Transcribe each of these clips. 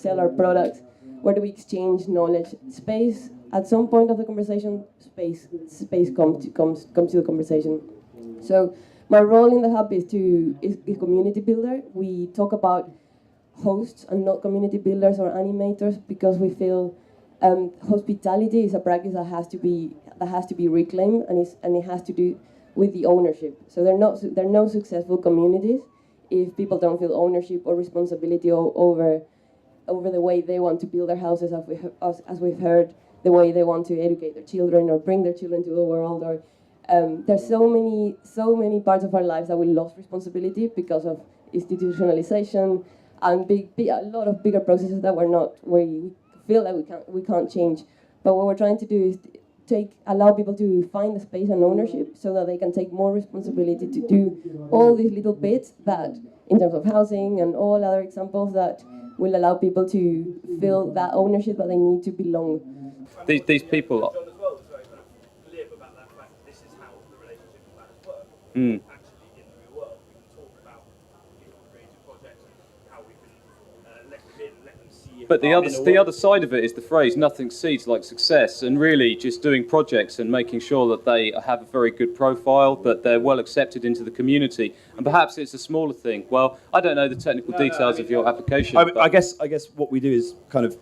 sell our products? Where do we exchange knowledge? Space, at some point of the conversation, space comes to the conversation. So my role in the hub is community builder. We talk about hosts and not community builders or animators, because we feel hospitality is a practice that has to be reclaimed, and it has to do with the ownership. So there are no successful communities if people don't feel ownership or responsibility over the way they want to build their houses, as we've heard, the way they want to educate their children or bring their children to the world. Or there's so many parts of our lives that we lost responsibility because of institutionalization and a lot of bigger processes that we feel that we can't change. But what we're trying to do is allow people to find the space and ownership so that they can take more responsibility to do all these little bits that, in terms of housing and all other examples, that will allow people to feel that ownership that they need to belong. These people are... live about that fact that this is how the relationship with planners work. Mm. Actually, in the real world, we can talk about people creative projects and how we can let them in, let them see. But the other side of it is the phrase "nothing seeds like success," and really just doing projects and making sure that they have a very good profile, that they're well accepted into the community. And perhaps it's a smaller thing. Well, I don't know the technical details of your application. I guess what we do is kind of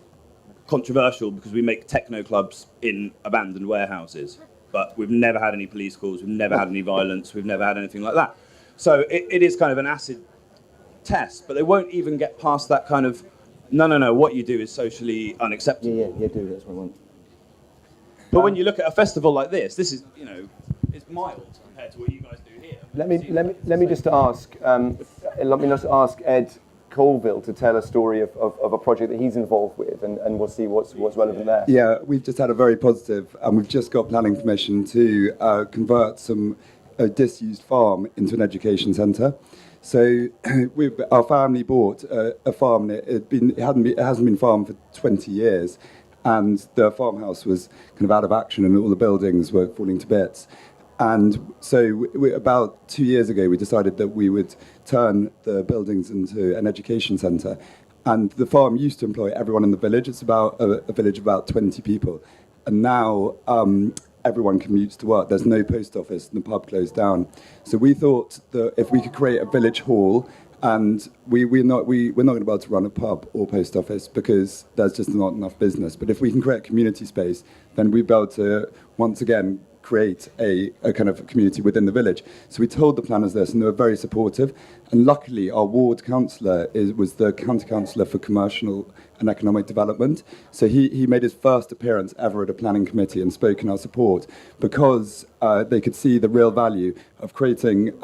controversial, because we make techno clubs in abandoned warehouses, but we've never had any police calls, we've never had any violence, we've never had anything like that. So it is kind of an acid test, but they won't even get past that kind of, no, what you do is socially unacceptable. Yeah, do, that's what I want. But when you look at a festival like this is, it's mild compared to what you guys do here. Let me just ask Ed Colville to tell a story of a project that he's involved with, and we'll see what's relevant there. Yeah, we've just had a very positive, and we've just got planning permission to convert a disused farm into an education centre. So our family bought a farm, and it hasn't been farmed for 20 years, and the farmhouse was kind of out of action, and all the buildings were falling to bits. And so about 2 years ago, we decided that we would turn the buildings into an education centre. And the farm used to employ everyone in the village. It's about a village of about 20 people. And now everyone commutes to work. There's no post office, and the pub closed down. So we thought that if we could create a village hall, and we're not going to be able to run a pub or post office because there's just not enough business. But if we can create community space, then we'll be able to, once again, create a kind of community within the village. So we told the planners this, and they were very supportive. And luckily, our ward councillor was the county councillor for commercial and economic development. So he made his first appearance ever at a planning committee and spoke in our support, because they could see the real value of creating,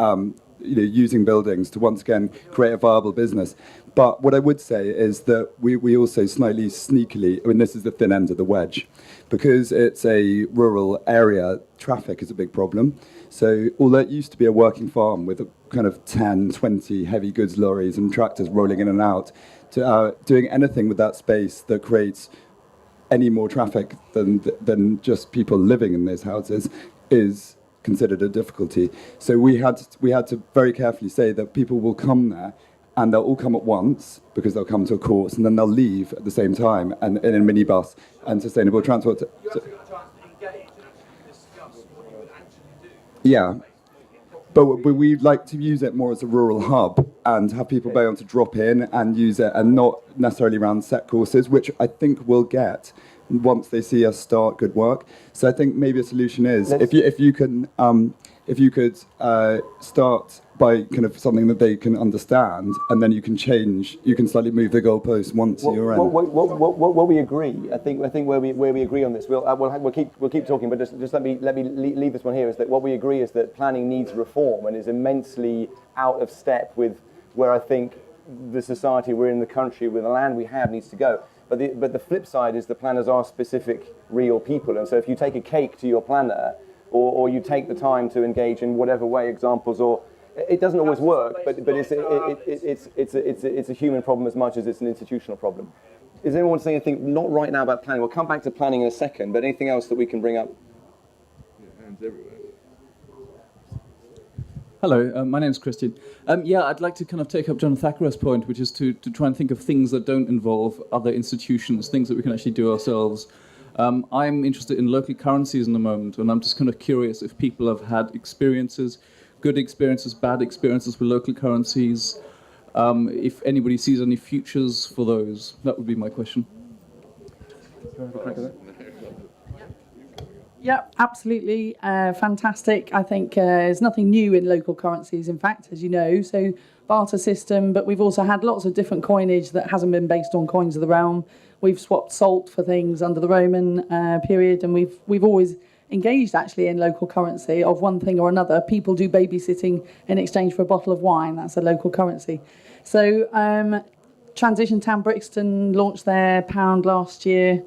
using buildings to once again create a viable business. But what I would say is that we also slightly sneakily, this is the thin end of the wedge, because it's a rural area, traffic is a big problem. So although it used to be a working farm with a kind of 10, 20 heavy goods lorries and tractors rolling in and out, to doing anything with that space that creates any more traffic than just people living in those houses is considered a difficulty. So we had to very carefully say that people will come there, and they'll all come at once because they'll come to a course, and then they'll leave at the same time, and in a minibus and sustainable transport. You actually got a chance to engage and actually discuss what you would actually do. Yeah, but we'd like to use it more as a rural hub and have people be able to drop in and use it, and not necessarily around set courses, which I think we'll get once they see us start good work. So I think maybe a solution is if you could start by kind of something that they can understand, and then you can slightly move the goalposts once you're in. What we agree, I think where we agree on this, we'll keep talking, but just let me leave this one here, is that what we agree is that planning needs reform and is immensely out of step with where I think the society we're in, the country, with the land we have, needs to go. But the flip side is the planners are specific, real people, and so if you take a cake to your planner, or you take the time to engage in whatever way, examples, or it doesn't always work, but it's a human problem as much as it's an institutional problem. Is anyone saying anything, not right now, about planning? We'll come back to planning in a second, but anything else that we can bring up? Hands everywhere. Hello, my name's Christian. I'd like to kind of take up John Thackara's point, which is to try and think of things that don't involve other institutions, things that we can actually do ourselves. I'm interested in local currencies in the moment, and I'm just kind of curious if people have had experiences, good experiences, bad experiences with local currencies, if anybody sees any futures for those. That would be my question. Yeah, absolutely. Fantastic. I think there's nothing new in local currencies, in fact, as you know. So barter system, but we've also had lots of different coinage that hasn't been based on coins of the realm. We've swapped salt for things under the Roman period, and we've always engaged actually in local currency of one thing or another. People do babysitting in exchange for a bottle of wine. That's a local currency. So Transition Town Brixton launched their pound last year.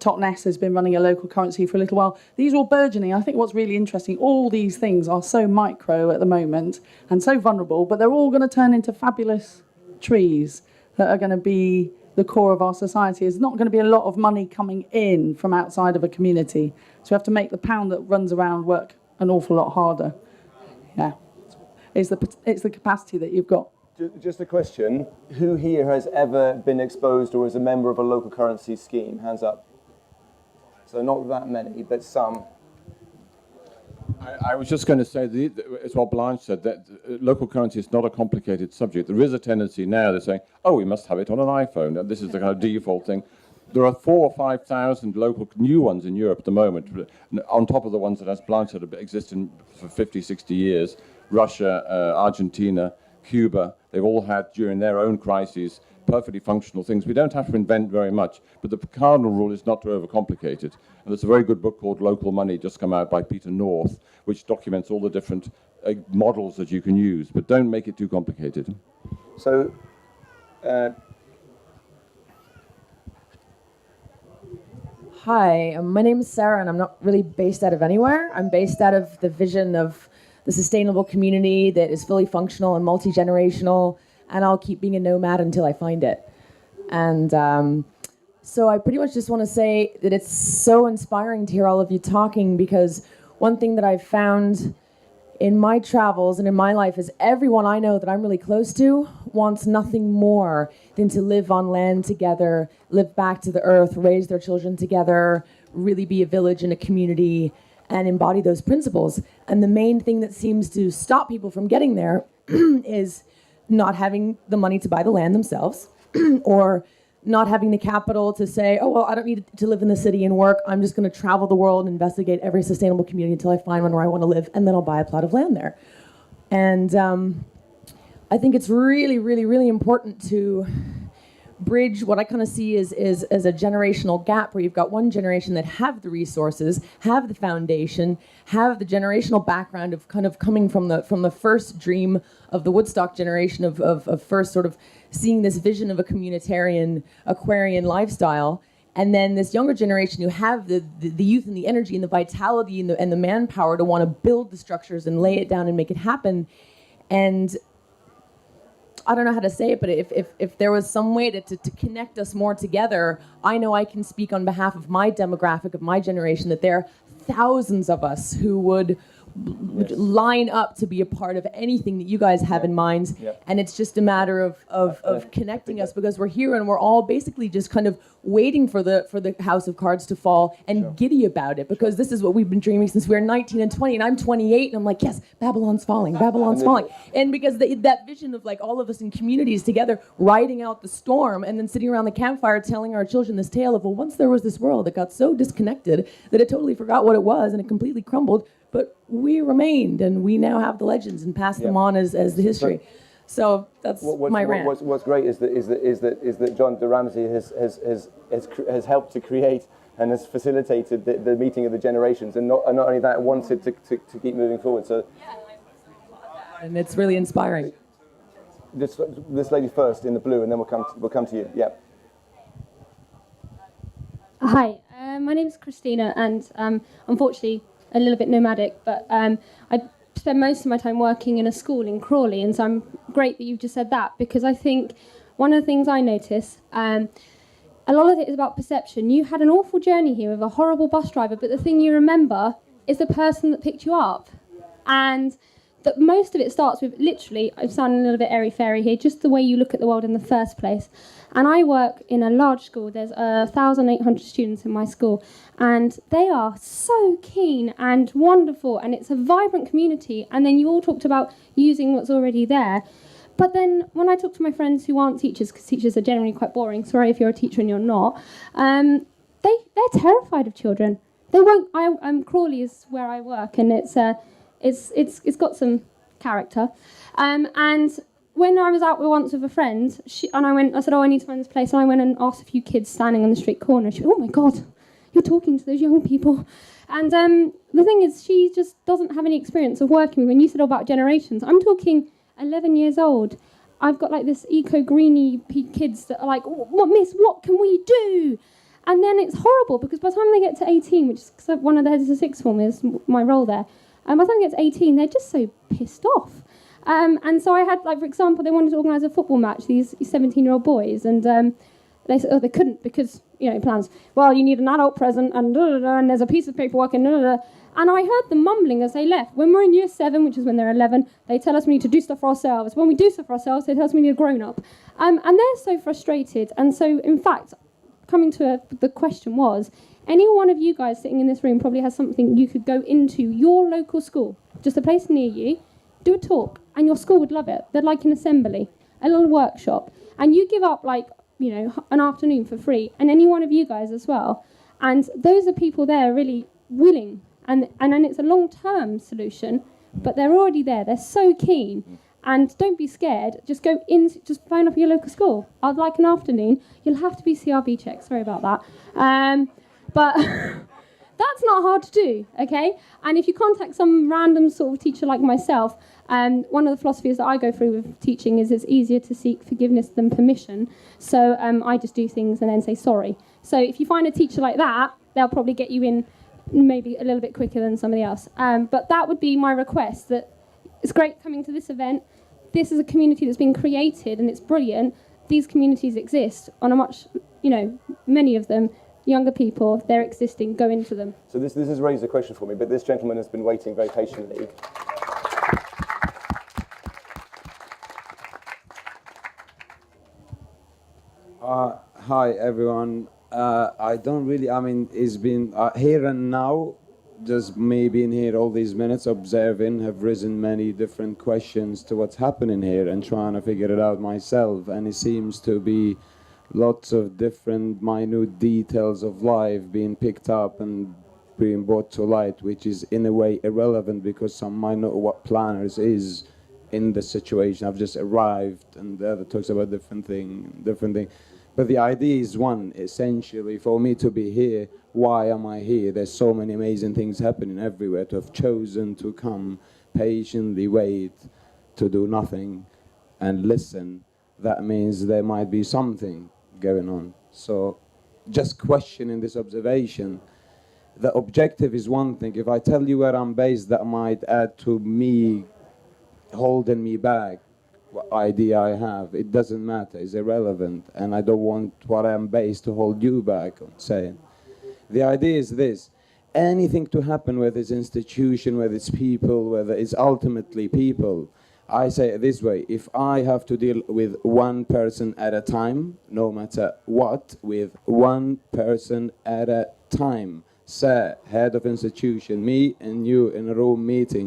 Totnes has been running a local currency for a little while. These are all burgeoning. I think what's really interesting, all these things are so micro at the moment and so vulnerable, but they're all going to turn into fabulous trees that are going to be the core of our society. There's not going to be a lot of money coming in from outside of a community. So we have to make the pound that runs around work an awful lot harder. Yeah, it's the capacity that you've got. Just a question. Who here has ever been exposed or is a member of a local currency scheme? Hands up. So not that many, but some. I was just going to say, it's what Blanche said, that local currency is not a complicated subject. There is a tendency now, they're saying, oh, we must have it on an iPhone. And this is the kind of default thing. There are 4,000 or 5,000 local new ones in Europe at the moment, on top of the ones that, as Blanche said, have existed for 50, 60 years. Russia, Argentina, Cuba, they've all had, during their own crises, perfectly functional things. We don't have to invent very much, but the cardinal rule is not to overcomplicate it. And there's a very good book called Local Money, just come out by Peter North, which documents all the different models that you can use, but don't make it too complicated. So, Hi, my name is Sarah, and I'm not really based out of anywhere. I'm based out of the vision of the sustainable community that is fully functional and multi-generational, and I'll keep being a nomad until I find it. And so I pretty much just want to say that it's so inspiring to hear all of you talking, because one thing that I've found in my travels and in my life is everyone I know that I'm really close to wants nothing more than to live on land together, live back to the earth, raise their children together, really be a village and a community, and embody those principles. And the main thing that seems to stop people from getting there is not having the money to buy the land themselves, or not having the capital to say, oh, well, I don't need to live in the city and work. I'm just going to travel the world and investigate every sustainable community until I find one where I want to live, and then I'll buy a plot of land there. And I think it's really, really, really important to bridge what I kind of see as a generational gap, where you've got one generation that have the resources, have the foundation, have the generational background of kind of coming from the first dream of the Woodstock generation of first sort of seeing this vision of a communitarian Aquarian lifestyle, and then this younger generation who have the youth and the energy and the vitality and the manpower to want to build the structures and lay it down and make it happen. And I don't know how to say it, but if there was some way to connect us more together, I know I can speak on behalf of my demographic, of my generation, that there are thousands of us who would line up to be a part of anything that you guys have in mind. And it's just a matter of connecting us, because we're here and we're all basically just kind of waiting for the house of cards to fall and giddy about it, because this is what we've been dreaming since we were 19 and 20, and I'm 28, and I'm like, yes, Babylon's falling, Babylon's falling. And because that vision of like all of us in communities together riding out the storm, and then sitting around the campfire telling our children this tale of, well, once there was this world that got so disconnected that it totally forgot what it was and it completely crumbled, but we remained, and we now have the legends and pass them on as the history. So that's my rant. What's great is that John de Ramsey has helped to create and has facilitated the meeting of the generations, and not only that, wanted to keep moving forward. So, and it's really inspiring. This lady first in the blue, and then we'll come to you. Yeah. Hi, my name is Christina, and unfortunately a little bit nomadic, but I spend most of my time working in a school in Crawley, and so I'm great that you've just said that, because I think one of the things I notice, a lot of it is about perception. You had an awful journey here with a horrible bus driver, but the thing you remember is the person that picked you up. And that most of it starts with, literally, I'm sounding a little bit airy-fairy here, just the way you look at the world in the first place. And I work in a large school. There's 1,800 students in my school, and they are so keen and wonderful, and it's a vibrant community. And then you all talked about using what's already there. But then when I talk to my friends who aren't teachers, because teachers are generally quite boring, sorry if you're a teacher and you're not, they're terrified of children. They won't. Crawley is where I work, and it's got some character. And when I was out once with a friend, I said, oh, I need to find this place. And I went and asked a few kids standing on the street corner. She went, oh my God, you're talking to those young people. And the thing is, she just doesn't have any experience of working. When you said about generations, I'm talking 11 years old. I've got like this eco-greeny kids that are like, what, miss, what can we do? And then it's horrible, because by the time they get to 18, which is one of the heads of sixth form is my role there, by the time they get to 18, they're just so pissed off. And so I had, like, for example, they wanted to organise a football match, these 17-year-old boys, and they said, oh, they couldn't because, plans. Well, you need an adult present, and and there's a piece of paperwork, and And I heard them mumbling as they left. When we're in year 7, which is when they're 11, they tell us we need to do stuff for ourselves. When we do stuff for ourselves, they tell us we need a grown-up. And they're so frustrated. And so, in fact, coming to the question was, any one of you guys sitting in this room probably has something you could go into your local school, just a place near you, do a talk, and your school would love it. They'd like an assembly, a little workshop, and you give up, like, an afternoon for free, and any one of you guys as well. And those are people there really willing, and then it's a long-term solution, but they're already there. They're so keen. And don't be scared. Just go in. Just phone up your local school. I'd like an afternoon. You'll have to be CRB checked. Sorry about that. But that's not hard to do, okay? And if you contact some random sort of teacher like myself, one of the philosophies that I go through with teaching is it's easier to seek forgiveness than permission. So I just do things and then say sorry. So if you find a teacher like that, they'll probably get you in maybe a little bit quicker than somebody else. But that would be my request, that it's great coming to this event. This is a community that's been created and it's brilliant. These communities exist on a much, many of them, younger people, they're existing, go into them. So this has raised a question for me, but this gentleman has been waiting very patiently. Hi everyone. I don't really, it's been here and now, just me being here all these minutes observing, have risen many different questions to what's happening here and trying to figure it out myself. And it seems to be lots of different minute details of life being picked up and being brought to light, which is in a way irrelevant because some might know what planners is in the situation. I've just arrived and the other talks about different thing. But the idea is one, essentially, for me to be here. Why am I here? There's so many amazing things happening everywhere. To have chosen to come, patiently wait, to do nothing and listen, that means there might be something going on. So just questioning this observation. The objective is one thing. If I tell you where I'm based, that might add to me holding me back. What idea I have, it doesn't matter, it's irrelevant, and I don't want what I'm based to hold you back on saying. The idea is this: anything to happen, whether it's institution, whether it's people, whether it's ultimately people, I say it this way: if I have to deal with one person at a time, no matter what, with one person at a time, sir, head of institution, me and you in a room meeting,